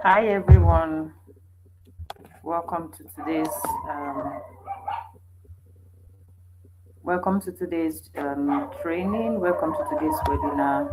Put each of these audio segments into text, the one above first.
Hi everyone, welcome to today's um, training. Welcome to today's webinar.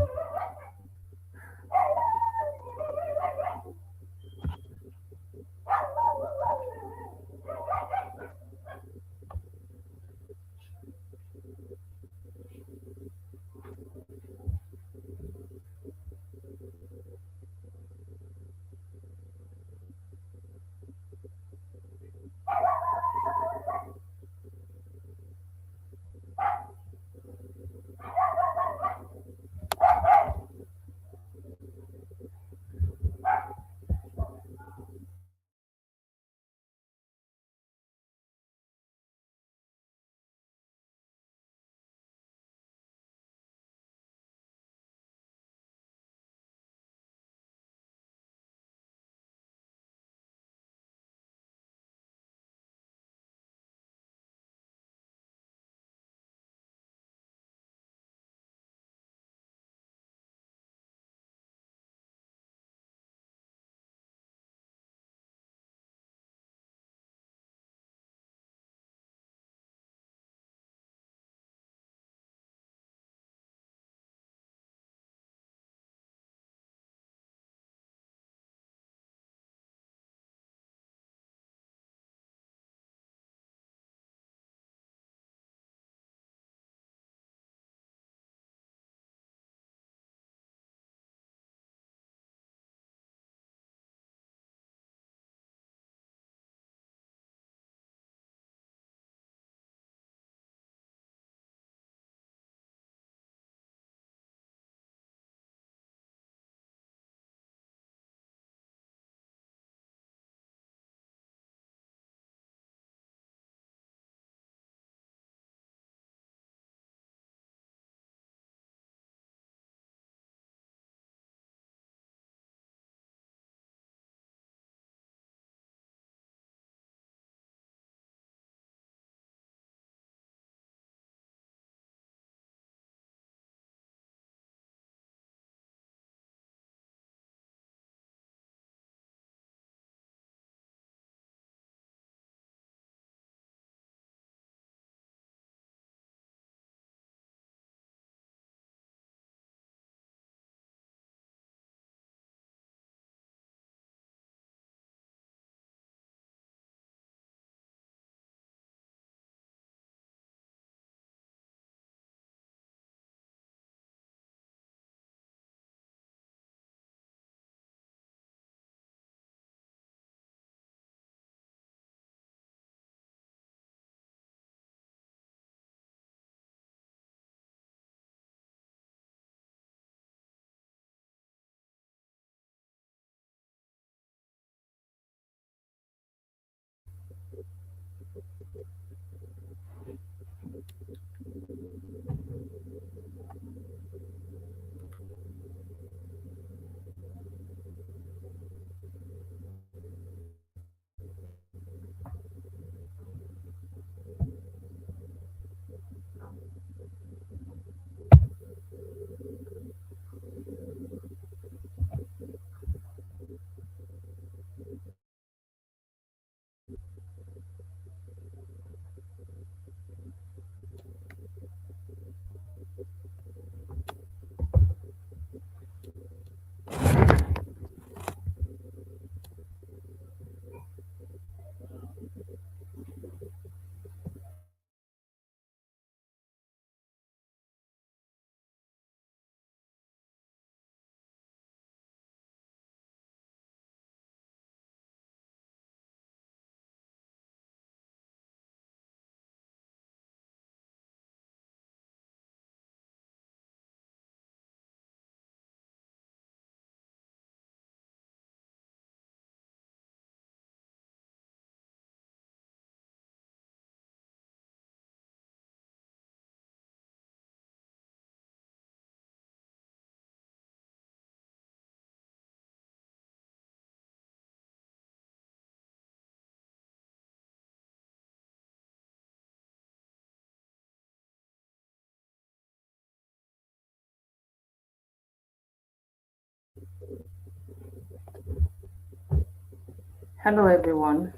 Hello, everyone.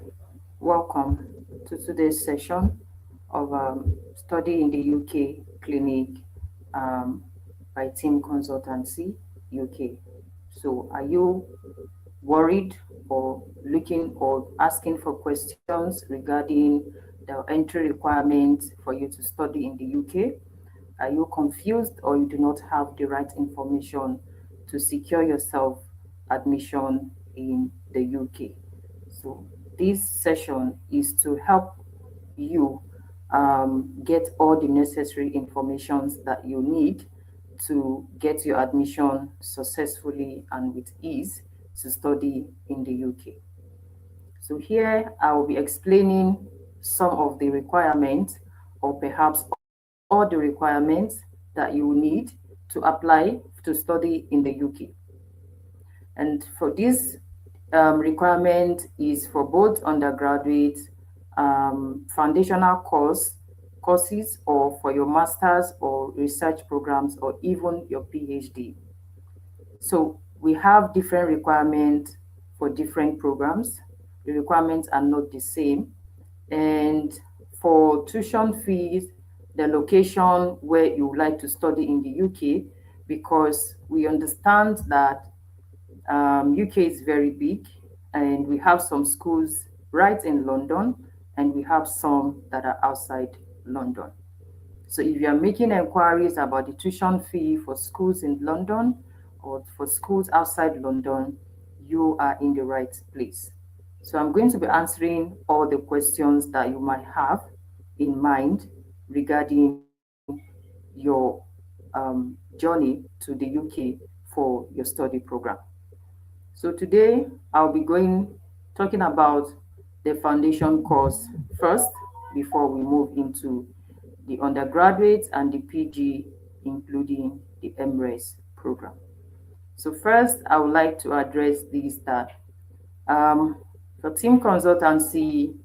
Welcome to today's session of Study in the UK Clinic by Team Consultancy UK. So, are you worried or looking or asking for questions regarding the entry requirements for you to study in the UK? Are you confused or you do not have the right information to secure yourself admission in the UK? So this session is to help you get all the necessary informations that you need to get your admission successfully and with ease to study in the UK. So here I will be explaining some of the requirements or perhaps all the requirements that you need to apply to study in the UK. And for this requirement is for both undergraduate foundational courses or for your master's or research programs or even your PhD. So we have different requirements for different programs. The requirements are not the same. And for tuition fees, the location where you would like to study in the UK, because we understand that UK is very big and we have some schools right in London and we have some that are outside London. So if you are making inquiries about the tuition fee for schools in London or for schools outside London, you are in the right place. So I'm going to be answering all the questions that you might have in mind regarding your journey to the UK for your study program. So today I'll be talking about the foundation course first before we move into the undergraduate and the PG, including the MRes program. So first, I would like to address this that for team consultancy,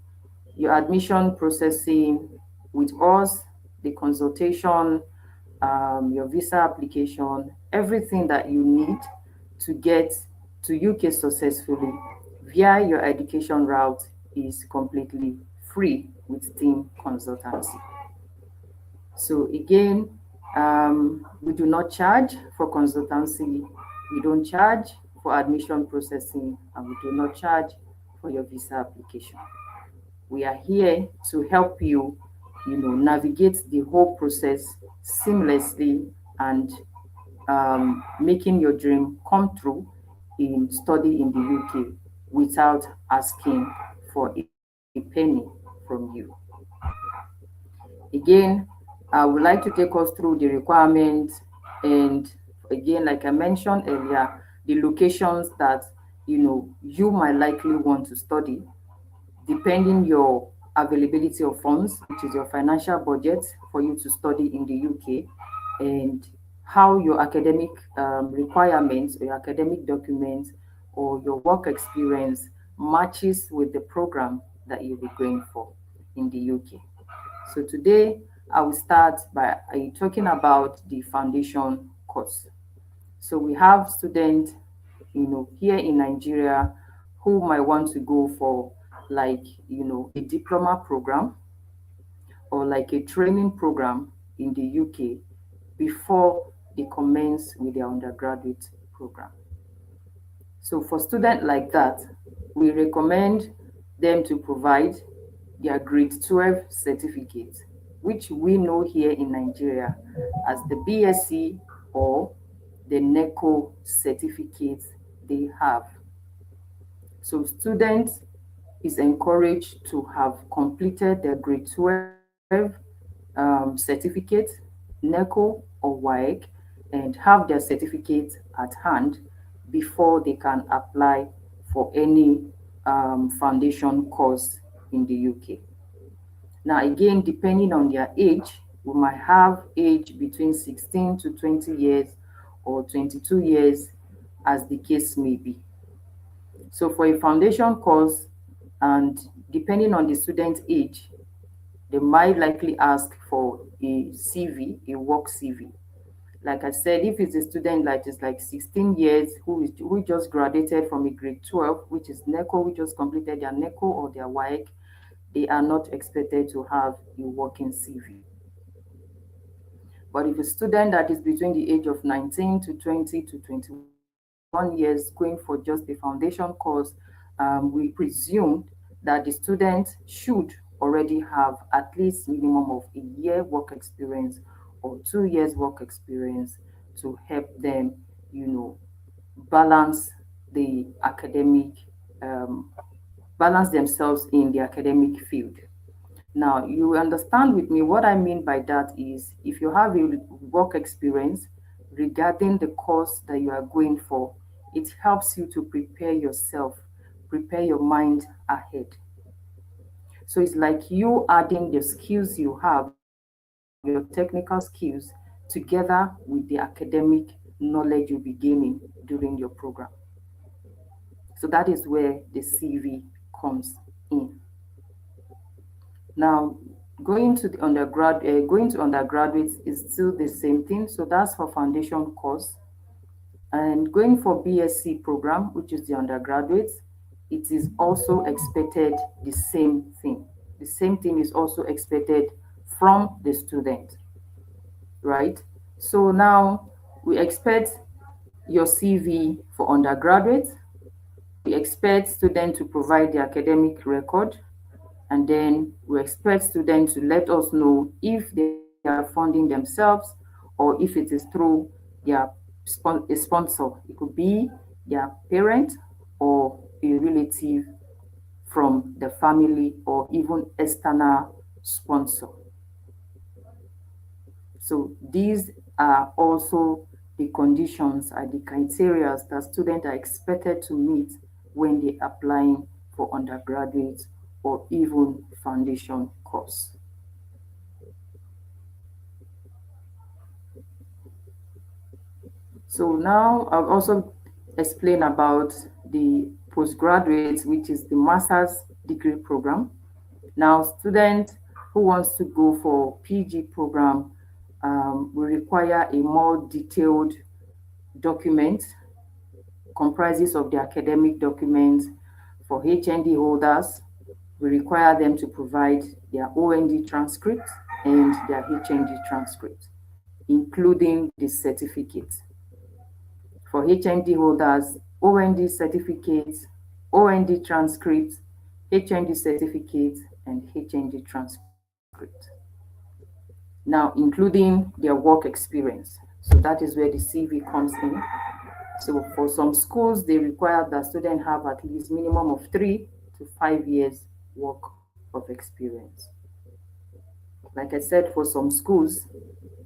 your admission processing with us, the consultation, your visa application, everything that you need to get to UK successfully via your education route is completely free with team consultancy. So again, we do not charge for consultancy, we don't charge for admission processing, and we do not charge for your visa application. We are here to help you, navigate the whole process seamlessly and making your dream come true in study in the UK without asking for a penny from you. Again, I would like to take us through the requirements and again, like I mentioned earlier, the locations that you might likely want to study, depending your availability of funds, which is your financial budget for you to study in the UK, and how your academic requirements or your academic documents or your work experience matches with the program that you'll be going for in the UK. So today I will start by talking about the foundation course. So we have students, here in Nigeria who might want to go for like, a diploma program or like a training program in the UK before they commence with their undergraduate program. So for students like that, we recommend them to provide their grade 12 certificate, which we know here in Nigeria as the BSc or the NECO certificate they have. So students is encouraged to have completed their grade 12 certificate, NECO or WAEC, and have their certificate at hand before they can apply for any foundation course in the UK. Now, again, depending on their age, we might have age between 16 to 20 years or 22 years, as the case may be. So for a foundation course, and depending on the student's age, they might likely ask for a CV, a work CV. Like I said, if it's a student like is like 16 years who just graduated from a grade 12, which is NECO, who just completed their NECO or their WAEC, they are not expected to have a working CV. But if a student that is between the age of 19 to 20 to 21 years going for just a foundation course, we presume that the student should already have at least minimum of a year work experience or 2 years work experience to help them, balance the academic, balance themselves in the academic field. Now, you understand with me what I mean by that is if you have a work experience regarding the course that you are going for, it helps you to prepare yourself, prepare your mind ahead. So it's like you adding the skills you have, your technical skills, together with the academic knowledge you'll be gaining during your program. So that is where the CV comes in. Now, going to undergraduates is still the same thing. So that's for foundation course. And going for BSc program, which is the undergraduates, it is also expected the same thing. The same thing is also expected from the student, right? So now we expect your CV for undergraduates. We expect students to provide the academic record, and then we expect students to let us know if they are funding themselves or if it is through their a sponsor. It could be their parent or a relative from the family or even external sponsor. So these are also the conditions and the criteria that students are expected to meet when they are applying for undergraduate or even foundation course. So now I'll also explain about the postgraduate, which is the master's degree program. Now, students who wants to go for PG program will require a more detailed document comprises of the academic documents. For HND holders, we require them to provide their OND transcript and their HND transcript, including the certificate. For HND holders, OND certificates, OND transcripts, HND certificates, and HND transcript. Now, including their work experience. So that is where the CV comes in. So for some schools, they require that students have at least minimum of 3 to 5 years work of experience. Like I said, for some schools,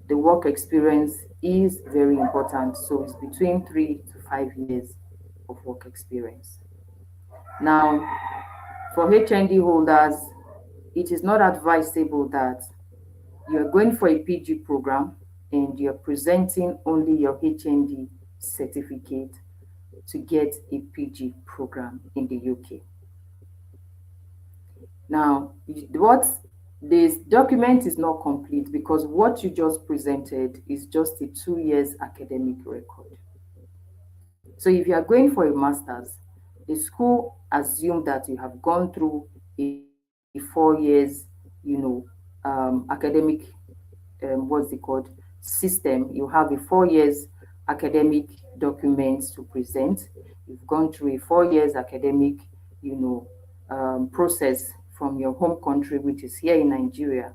the work experience is very important. So it's between 3 to 5 years of work experience. Now, for HND holders, it is not advisable that you're going for a PG program and you're presenting only your HND certificate to get a PG program in the UK. Now, what this document is not complete because what you just presented is just a 2 years academic record. So if you are going for a master's, the school assume that you have gone through a 4 years, academic, what's it called, system. You have a 4 years academic documents to present. You've gone through a 4 years academic, process from your home country, which is here in Nigeria.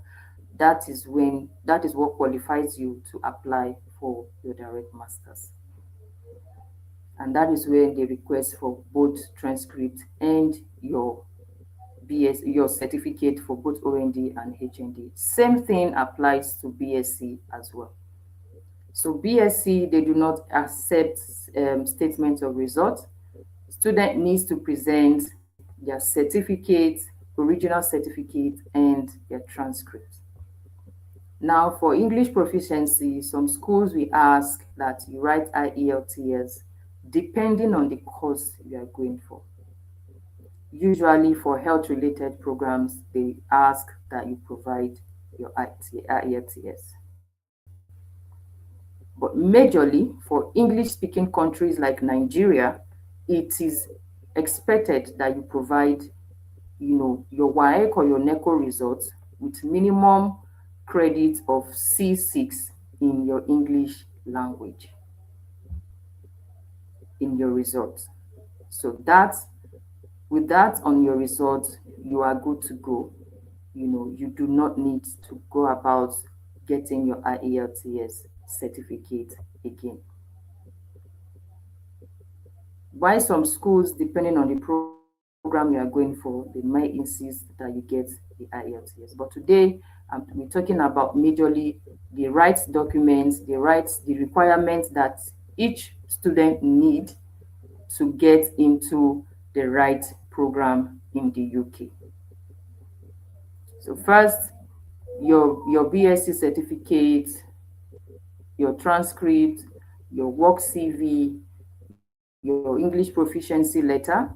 That is what qualifies you to apply for your direct masters. And that is where they request for both transcript and your your certificate for both OND and HND. Same thing applies to BSc as well. So BSc, they do not accept statements of results. Student needs to present their certificate, original certificate, and their transcript. Now, for English proficiency, some schools we ask that you write IELTS depending on the course you are going for. Usually for health-related programs, they ask that you provide your IELTS. But But majorly for English-speaking countries like Nigeria, it is expected that you provide, your WAEC or your NECO results with minimum credit of C6 in your English language in your results. So with that on your results, you are good to go. You do not need to go about getting your IELTS certificate again. Why some schools, depending on the program you are going for, they might insist that you get the IELTS. But today, we're talking about majorly the rights documents, the requirements that each student need to get into the right program in the UK. So first, your BSc certificate, your transcript, your work CV, your English proficiency letter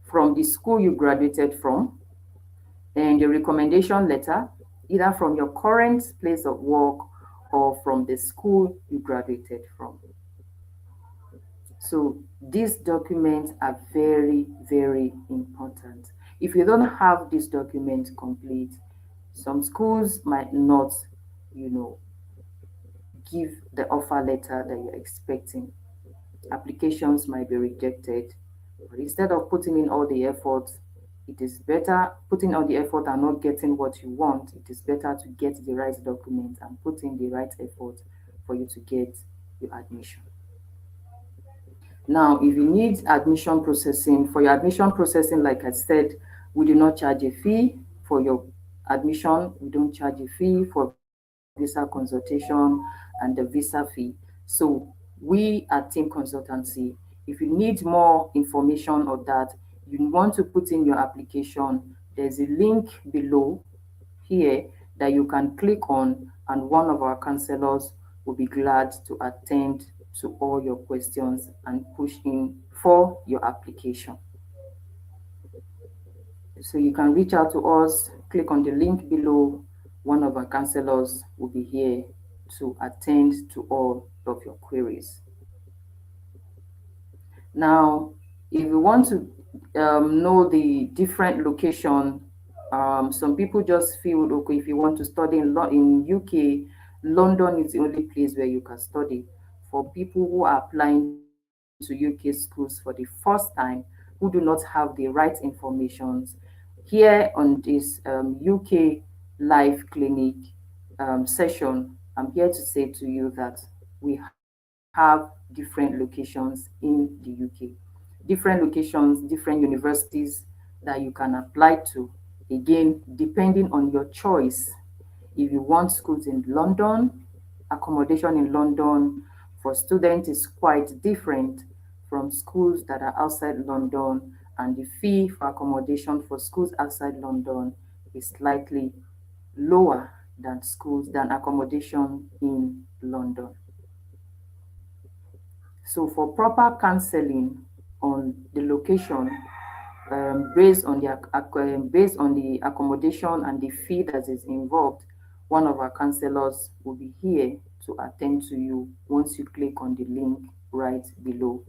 from the school you graduated from, and the recommendation letter, either from your current place of work or from the school you graduated from. So these documents are very, very important. If you don't have this document complete, some schools might not, give the offer letter that you're expecting. Applications might be rejected. But instead of putting in all the effort, it is better putting all the effort and not getting what you want. It is better to get the right document and put in the right effort for you to get your admission. Now, if you need admission processing, for your admission processing, like I said, we do not charge a fee for your admission. We don't charge a fee for visa consultation and the visa fee. So we at Team Consultancy, if you need more information on that, you want to put in your application, there's a link below here that you can click on, and one of our counselors will be glad to attend to all your questions and push in for your application. So you can reach out to us, click on the link below. One of our counselors will be here to attend to all of your queries. Now, if you want to know the different location, some people just feel, okay, if you want to study in UK, London is the only place where you can study. For people who are applying to UK schools for the first time, who do not have the right information, here on this UK live clinic session, I'm here to say to you that we have different locations in the UK. Different locations, different universities that you can apply to. Again, depending on your choice. If you want schools in London, accommodation in London for students is quite different from schools that are outside London, and the fee for accommodation for schools outside London is slightly lower than accommodation in London. So for proper counseling on the location, based on the accommodation and the fee that is involved, one of our counselors will be here to attend to you. Once you click on the link right below,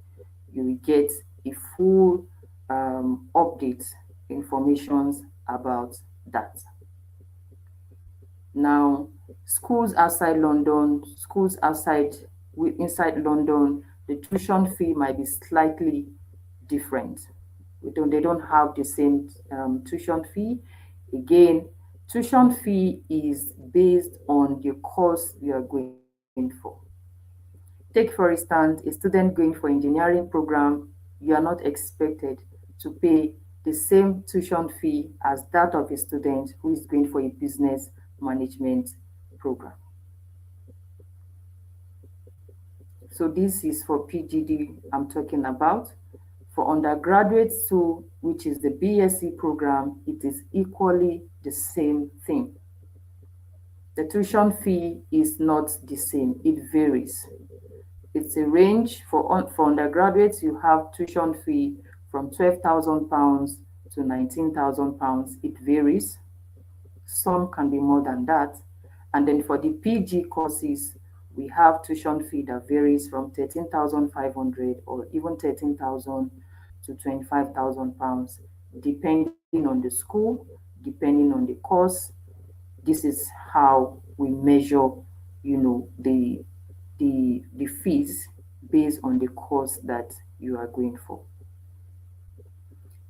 you will get a full update information about that. Now, schools outside London, inside London, the tuition fee might be slightly different. They don't have the same tuition fee. Again, tuition fee is based on the course you are going for. Take, for instance, a student going for engineering program, you are not expected to pay the same tuition fee as that of a student who is going for a business management program. So this is for PGD I'm talking about. For undergraduates too, which is the BSc program, it is equally the same thing. The tuition fee is not the same, it varies. It's a range. For undergraduates, you have tuition fee from £12,000 to £19,000. It varies. Some can be more than that. And then for the PG courses, We have tuition fee that varies from 13,500 or even 13,000 to 25,000 pounds, depending on the school, depending on the course. This is how we measure, the fees based on the course that you are going for.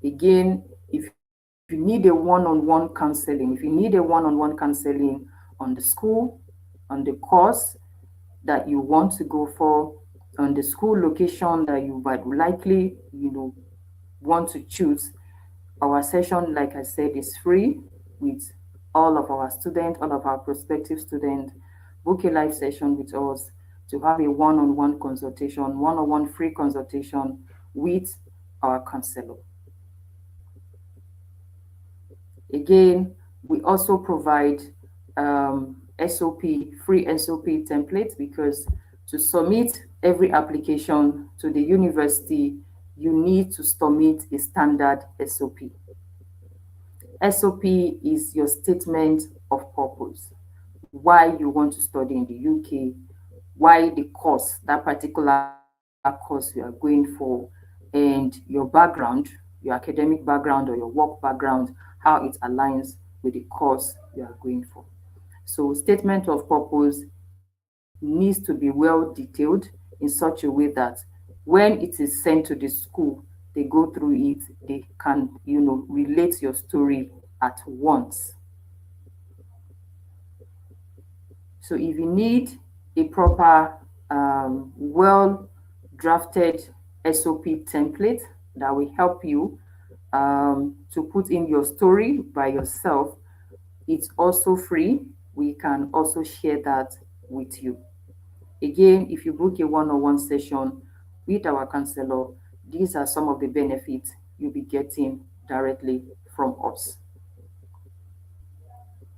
Again, if you need a one-on-one counseling, if you need a one-on-one counseling on the school, on the course that you want to go for, on the school location that you might likely, want to choose, our session, like I said, is free with all of our students, all of our prospective students. Book a live session with us to have a one-on-one consultation, one-on-one free consultation with our counselor. Again, we also provide SOP, free SOP templates, because to submit every application to the university, you need to submit a standard SOP. SOP is your statement of purpose, why you want to study in the UK, why the course, that particular course you are going for, and your background, your academic background or your work background, how it aligns with the course you are going for. So statement of purpose needs to be well detailed in such a way that when it is sent to the school, they go through it, they can, relate your story at once. So if you need a proper, well drafted SOP template that will help you to put in your story by yourself, it's also free. We can also share that with you. Again, if you book a one-on-one session with our counselor, these are some of the benefits you'll be getting directly from us.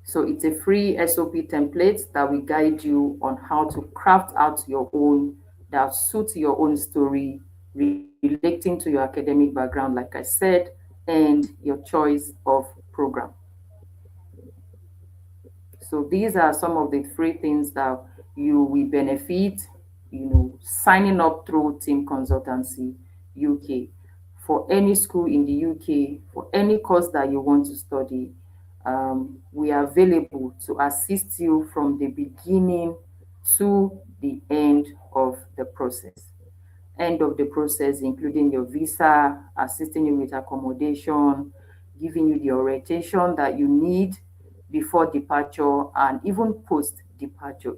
So it's a free SOP template that will guide you on how to craft out your own, that suits your own story, relating to your academic background, like I said, and your choice of program. So these are some of the free things that you will benefit, signing up through Team Consultancy UK. For any school in the UK, for any course that you want to study, we are available to assist you from the beginning to the end of the process. End of the process, including your visa, assisting you with accommodation, giving you the orientation that you need before departure, and even post departure,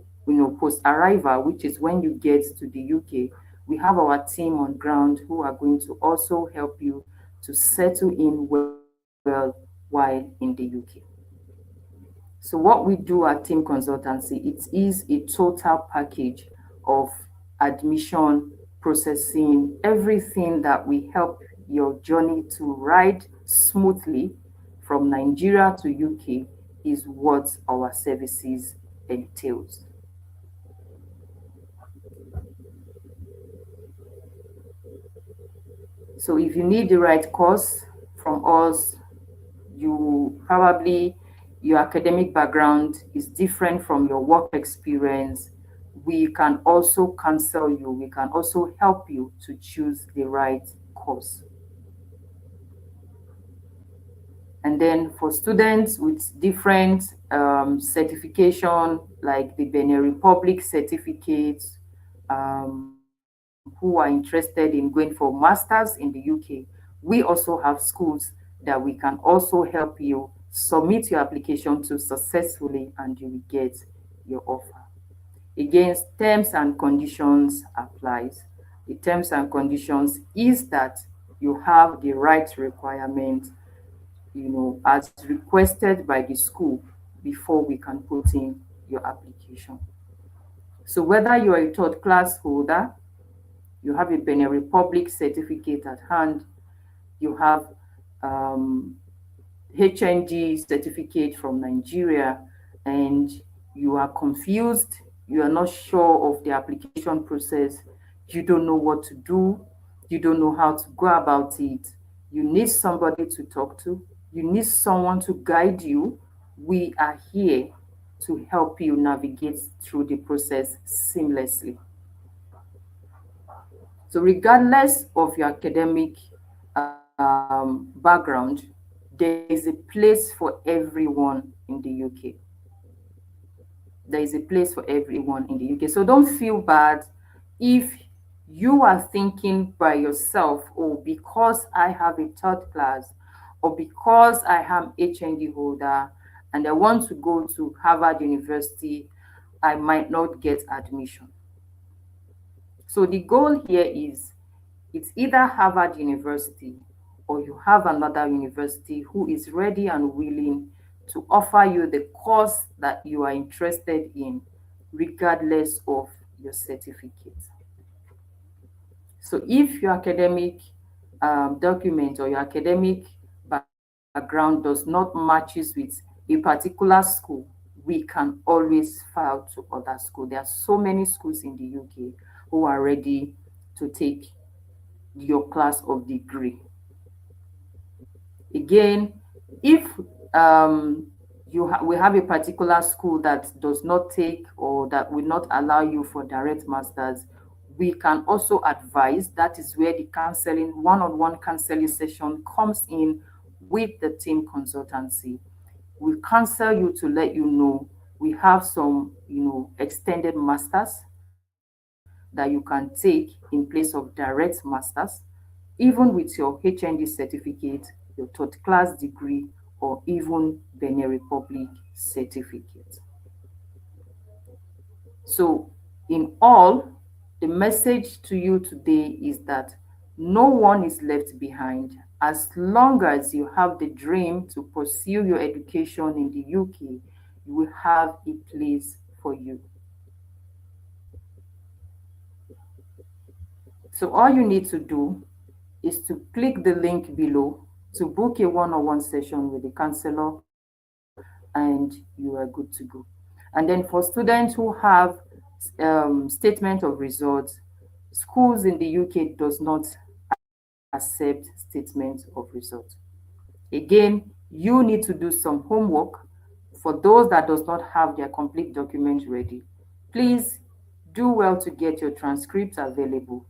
post arrival, which is when you get to the UK. We have our team on ground who are going to also help you to settle in well while in the UK. So what we do at Team Consultancy, it is a total package of admission, processing, everything that will help your journey to ride smoothly from Nigeria to UK is what our services entails. So if you need the right course from us, your academic background is different from your work experience, we can also counsel you, we can also help you to choose the right course. And then for students with different certification, like the Benin Republic certificates, who are interested in going for masters in the UK, we also have schools that we can also help you submit your application to successfully, and you will get your offer. Again, terms and conditions applies. The terms and conditions is that you have the right requirement, as requested by the school before we can put in your application. So whether you are a third class holder, you have a Benin Republic certificate at hand, you have HND certificate from Nigeria, and you are confused, you are not sure of the application process, you don't know what to do, you don't know how to go about it, you need somebody to talk to, you need someone to guide you, we are here to help you navigate through the process seamlessly. So regardless of your academic background, there is a place for everyone in the UK. There is a place for everyone in the UK. So don't feel bad if you are thinking by yourself, oh, because I have a third class or because I am HND holder and I want to go to Harvard University, I might not get admission. So the goal here is it's either Harvard University or you have another university who is ready and willing to offer you the course that you are interested in, regardless of your certificate. So if your academic document or your academic background does not matches with a particular school, we can always file to other schools. There are so many schools in the UK who are ready to take your class of degree. Again, if we have a particular school that does not take or that will not allow you for direct masters, we can also advise. That is where the counseling, one-on-one counseling session comes in with the team consultancy. We counsel you to let you know we have some, extended masters that you can take in place of direct masters, even with your HND certificate, your third class degree, or even Benin Republic certificate. So, in all, the message to you today is that no one is left behind. As long as you have the dream to pursue your education in the UK, you will have a place for you. So all you need to do is to click the link below to book a one-on-one session with the counselor, and you are good to go. And then for students who have statement of results, schools in the UK does not accept statement of results. Again, you need to do some homework. For those that does not have their complete document ready, please do well to get your transcripts available.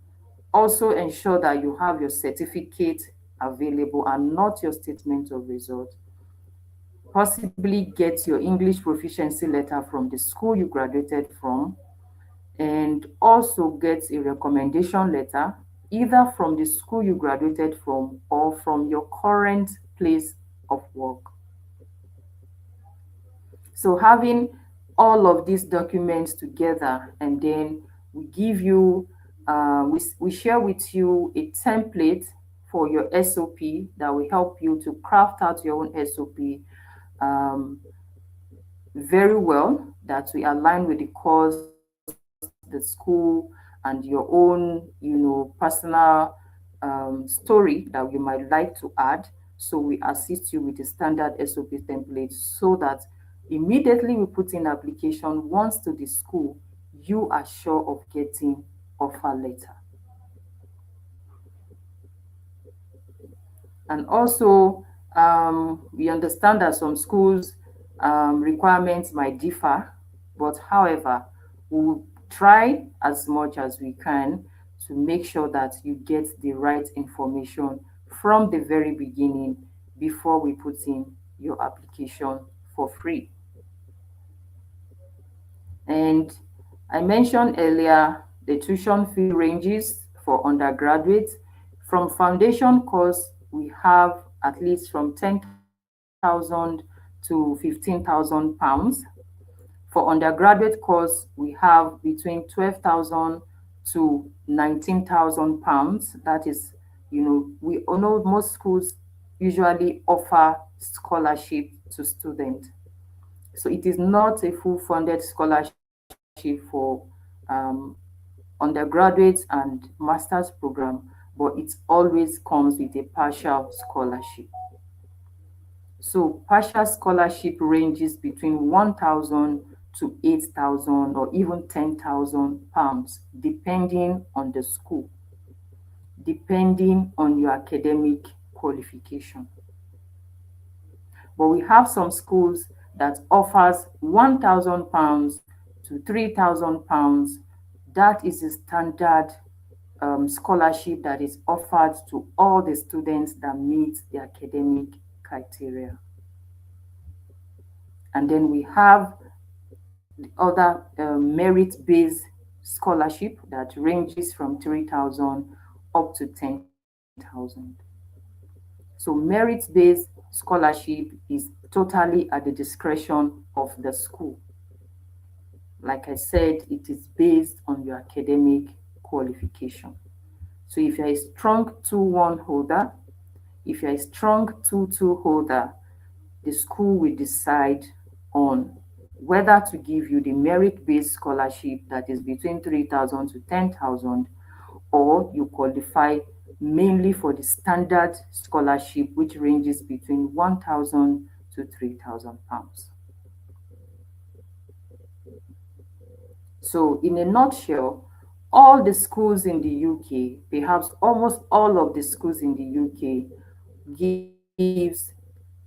Also ensure that you have your certificate available and not your statement of result. Possibly get your English proficiency letter from the school you graduated from, and also get a recommendation letter either from the school you graduated from or from your current place of work. So having all of these documents together, and then we give you, we share with you a template for your SOP that will help you to craft out your own SOP very well, that we align with the course, the school, and your own, personal story that you might like to add. So we assist you with the standard SOP template so that immediately we put in application once to the school, you are sure of getting offer letter. And also, we understand that some schools requirements might differ, but however, we'll try as much as we can to make sure that you get the right information from the very beginning before we put in your application for free. And I mentioned earlier the tuition fee ranges for undergraduates. From foundation course, we have at least from 10,000 to 15,000 pounds. For undergraduate course, we have between 12,000 to 19,000 pounds. That is, we know most schools usually offer scholarship to students. So it is not a full funded scholarship for undergraduate and master's program, but it always comes with a partial scholarship. So partial scholarship ranges between 1,000 to 8,000 or even 10,000 pounds, depending on the school, depending on your academic qualification. But we have some schools that offers £1,000 to £3,000. That is a standard scholarship that is offered to all the students that meet the academic criteria. And then we have the other merit-based scholarship that ranges from 3,000 up to 10,000. So merit-based scholarship is totally at the discretion of the school. Like I said, it is based on your academic qualification. So if you're a strong 2-1 holder, if you're a strong 2-2 holder, the school will decide on whether to give you the merit-based scholarship that is between 3,000 to 10,000, or you qualify mainly for the standard scholarship, which ranges between 1,000 to 3,000 pounds. So in a nutshell, all the schools in the UK, perhaps almost all of the schools in the UK, gives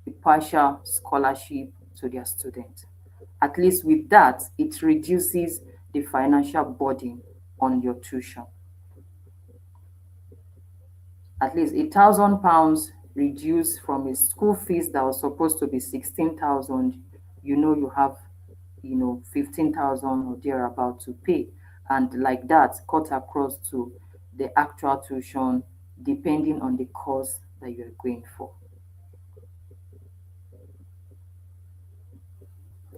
a partial scholarship to their students. At least with that, it reduces the financial burden on your tuition. At least £1,000 reduced from a school fees that was supposed to be 16,000. You have 15,000 or thereabout to pay, and like that cut across to the actual tuition depending on the course that you're going for.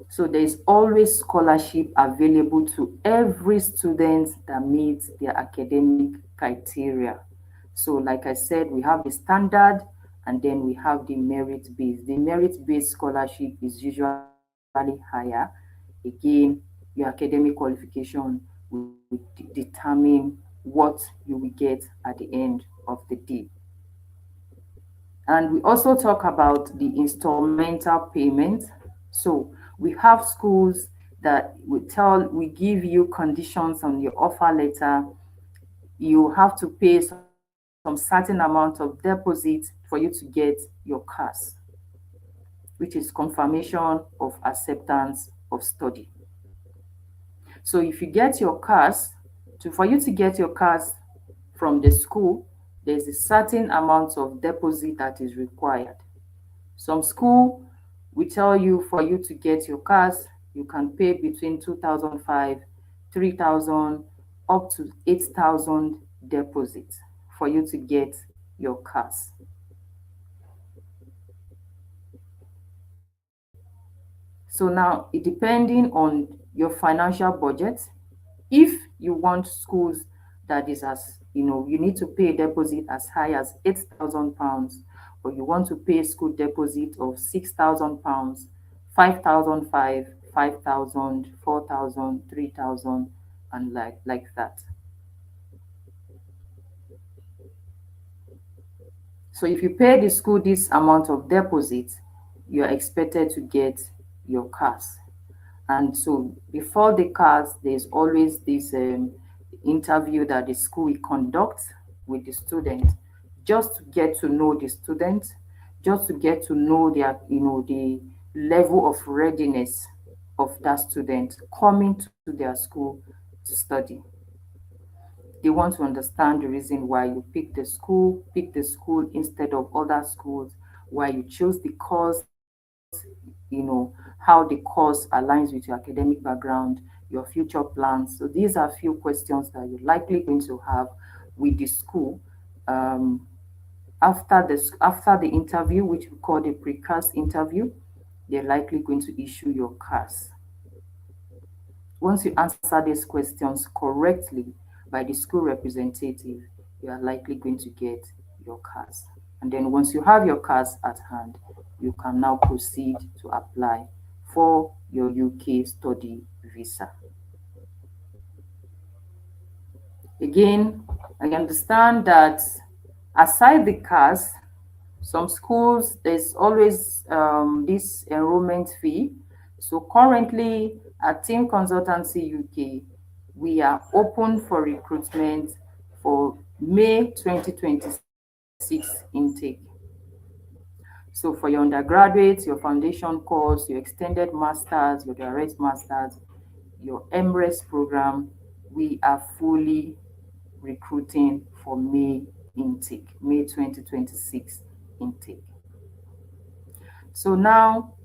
So there is always scholarship available to every student that meets their academic criteria. So like I said, we have the standard and then we have the merit-based. The merit-based scholarship is usually higher. Again, your academic qualification will determine what you will get at the end of the day. And we also talk about the installmental payment. So we have schools that we give you conditions on your offer letter. You have to pay some certain amount of deposit for you to get your CAS, which is confirmation of acceptance of study. So if you get your CAS, for you to get your CAS from the school, there's a certain amount of deposit that is required. Some school will tell you for you to get your CAS, you can pay between 2,500, 3,000, up to 8,000 deposits for you to get your CAS. So now, depending on your financial budget, if you want schools that is you need to pay a deposit as high as £8,000, or you want to pay a school deposit of £6,000, 5,500, 5,000, 4,000, 3,000, and like that. So if you pay the school this amount of deposit, you are expected to get your CAS. And so before the CAS, there's always this interview that the school will conduct with the student, just to get to know the student, just to get to know their, the level of readiness of that student coming to their school to study. They want to understand the reason why you pick the school instead of other schools, why you chose the course, how the course aligns with your academic background, your future plans. So these are a few questions that you're likely going to have with the school. After the interview, which we call the pre-CAS interview, they're likely going to issue your CAS. Once you answer these questions correctly by the school representative, you are likely going to get your CAS. And then once you have your CAS at hand, you can now proceed to apply for your UK study visa. Again, I understand that aside the CAS, some schools, there's always this enrollment fee. So currently at Team Consultancy UK, we are open for recruitment for May 2026 intake. So for your undergraduates, your foundation course, your extended masters, your direct masters, your MRes program, we are fully recruiting for May intake, May 2026 intake. So now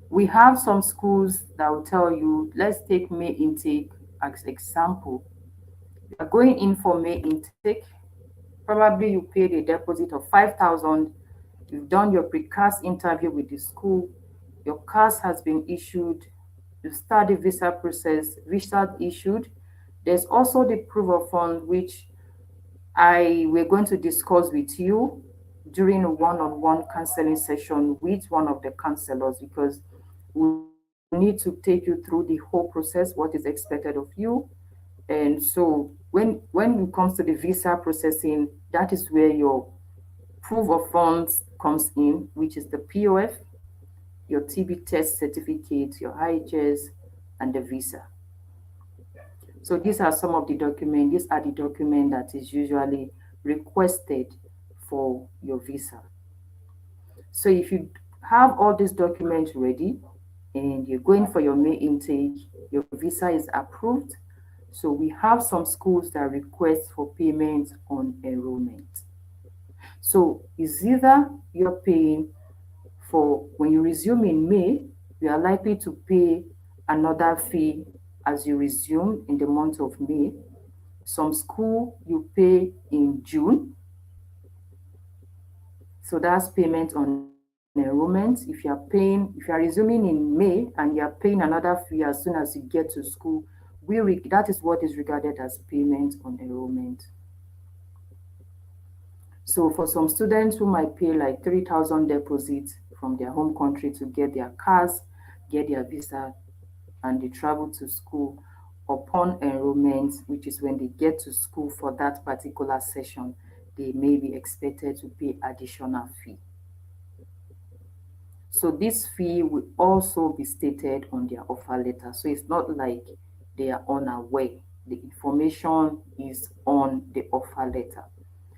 we have some schools that will tell you, let's take May intake as example. You are going in for May intake, probably you paid a deposit of 5,000. You've done your precast interview with the school, your CAS has been issued, you start the visa process, visa issued. There's also the proof of fund, which we're going to discuss with you during a one-on-one counseling session with one of the counselors, because we need to take you through the whole process, what is expected of you. And so when it comes to the visa processing, that is where your proof of funds comes in, which is the POF, your TB test certificate, your IHS, and the visa. So these are some of the documents. These are the documents that is usually requested for your visa. So if you have all these documents ready and you're going for your May intake, your visa is approved. So we have some schools that request for payment on enrollment. So it's either you're paying for, when you resume in May, you are likely to pay another fee as you resume in the month of May. Some school you pay in June. So that's payment on enrollment. If you are resuming in May and you are paying another fee as soon as you get to school, that is what is regarded as payment on enrollment. So for some students who might pay like 3,000 deposits from their home country to get their CAS, get their visa, and they travel to school, upon enrollment, which is when they get to school for that particular session, they may be expected to pay additional fee. So this fee will also be stated on their offer letter. So it's not like they are unaware. The information is on the offer letter.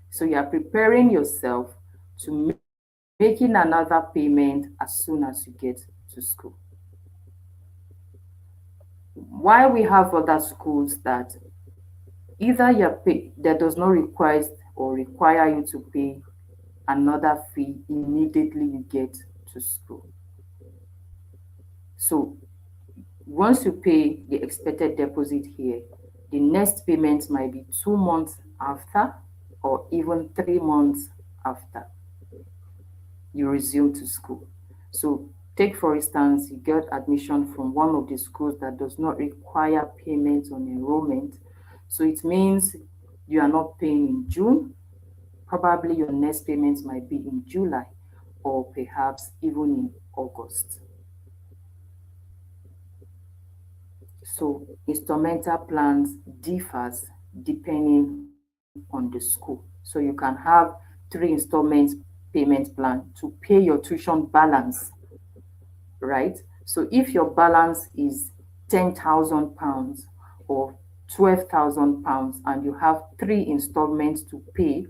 So you are preparing yourself to making another payment as soon as you get to school. Why we have other schools that either that does not require you to pay another fee immediately you get to school. So once you pay the expected deposit here, the next payment might be 2 months after, or even 3 months after you resume to school. So take, for instance, you get admission from one of the schools that does not require payment on enrollment. So it means you are not paying in June. Probably your next payment might be in July, or perhaps even in August. So instrumental plans differs depending on the school. So you can have 3 installments payment plan to pay your tuition balance, right? So if your balance is £10,000 or £12,000 and you have 3 installments to pay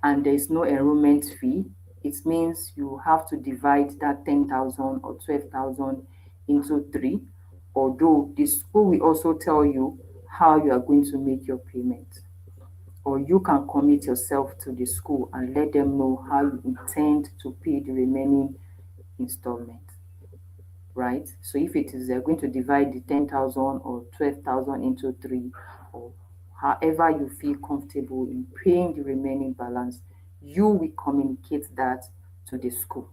and there is no enrollment fee, it means you have to divide that 10,000 or 12,000 into 3. Although the school will also tell you how you are going to make your payment, or you can commit yourself to the school and let them know how you intend to pay the remaining installment, right? So if it is they're going to divide the 10,000 or 12,000 into 3, or however you feel comfortable in paying the remaining balance, you will communicate that to the school.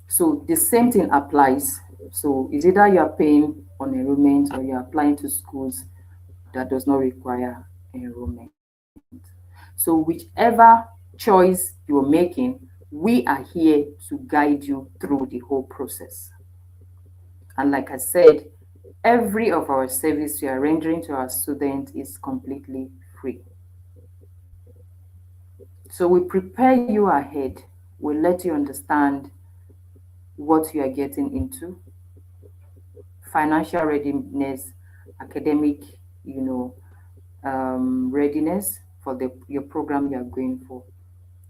So the same thing applies. So it's either you are paying on enrollment or you are applying to schools that does not require enrollment. So whichever choice you're making, we are here to guide you through the whole process. And like I said, every of our service we are rendering to our students is completely free. So we prepare you ahead. We let you understand what you are getting into, financial readiness, academic, readiness for your program you are going for.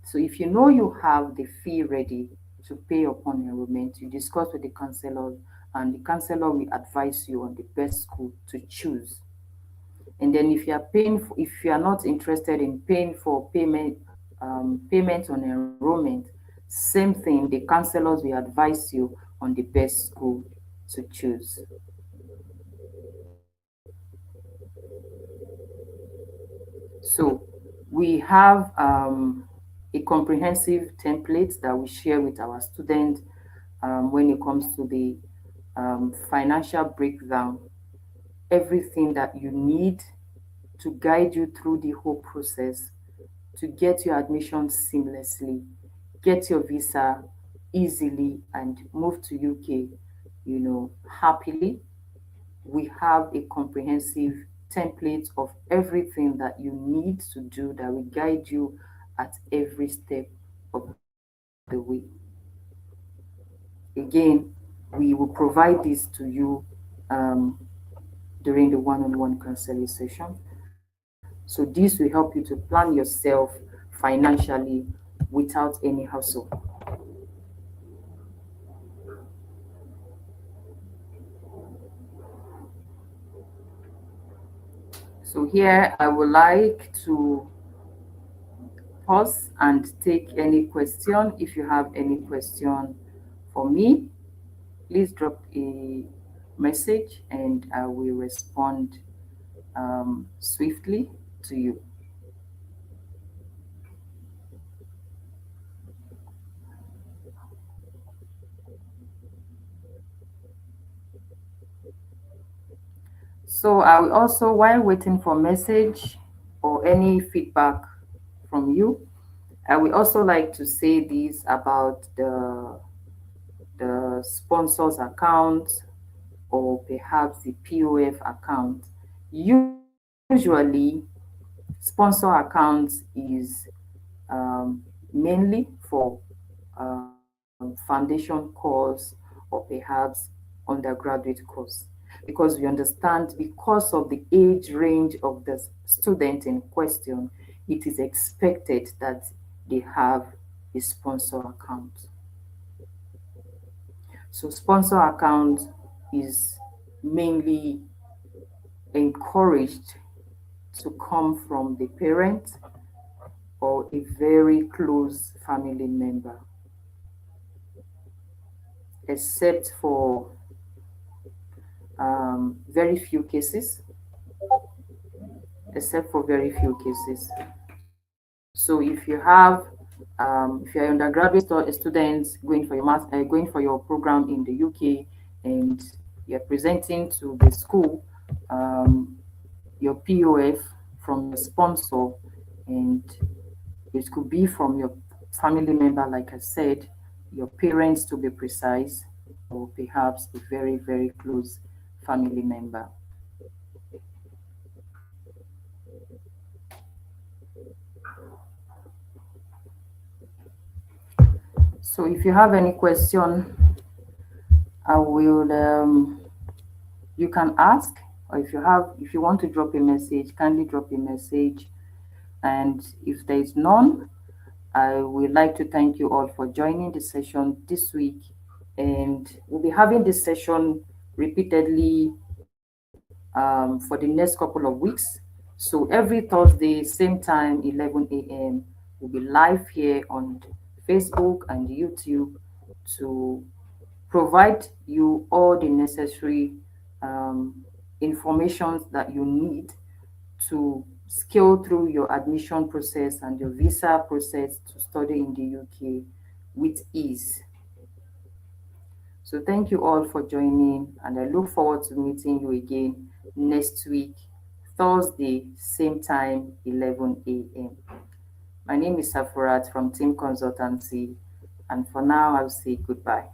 So if you know you have the fee ready to pay upon enrollment, you discuss with the counselor, and the counselor will advise you on the best school to choose. And then if you are paying for, if you are not interested in paying for payment on enrollment, same thing, the counselors will advise you on the best school to choose. So we have a comprehensive template that we share with our students when it comes to the financial breakdown, everything that you need to guide you through the whole process, to get your admission seamlessly, get your visa easily, and move to UK, happily. We have a comprehensive template of everything that you need to do that will guide you at every step of the way. Again, we will provide this to you during the one-on-one counseling session. So this will help you to plan yourself financially without any hassle. So here I would like to pause and take any question. If you have any question for me, please drop a message and I will respond swiftly to you. So I will also, while waiting for message or any feedback from you, I will also like to say this about the sponsors account or perhaps the POF account. Usually, sponsor account is mainly for foundation course or perhaps undergraduate course, because we understand because of the age range of the student in question, it is expected that they have a sponsor account. So sponsor account is mainly encouraged to come from the parent or a very close family member, except for very few cases, except for very few cases. So if you have, if you're an undergraduate student going for your going for your program in the UK, and you're presenting to the school your POF from your sponsor, and it could be from your family member, like I said, your parents to be precise, or perhaps a very, very close family member. So if you have any question, I will, you can ask, or if you want to drop a message, kindly drop a message. And if there is none, I would like to thank you all for joining the session this week. And we'll be having this session repeatedly for the next couple of weeks. So every Thursday, same time, 11 a.m., we'll be live here on Facebook and YouTube to provide you all the necessary information that you need to scale through your admission process and your visa process to study in the UK with ease. So thank you all for joining, and I look forward to meeting you again next week, Thursday, same time, 11 a.m. My name is Safurat from Team Consultancy, and for now, I'll say goodbye.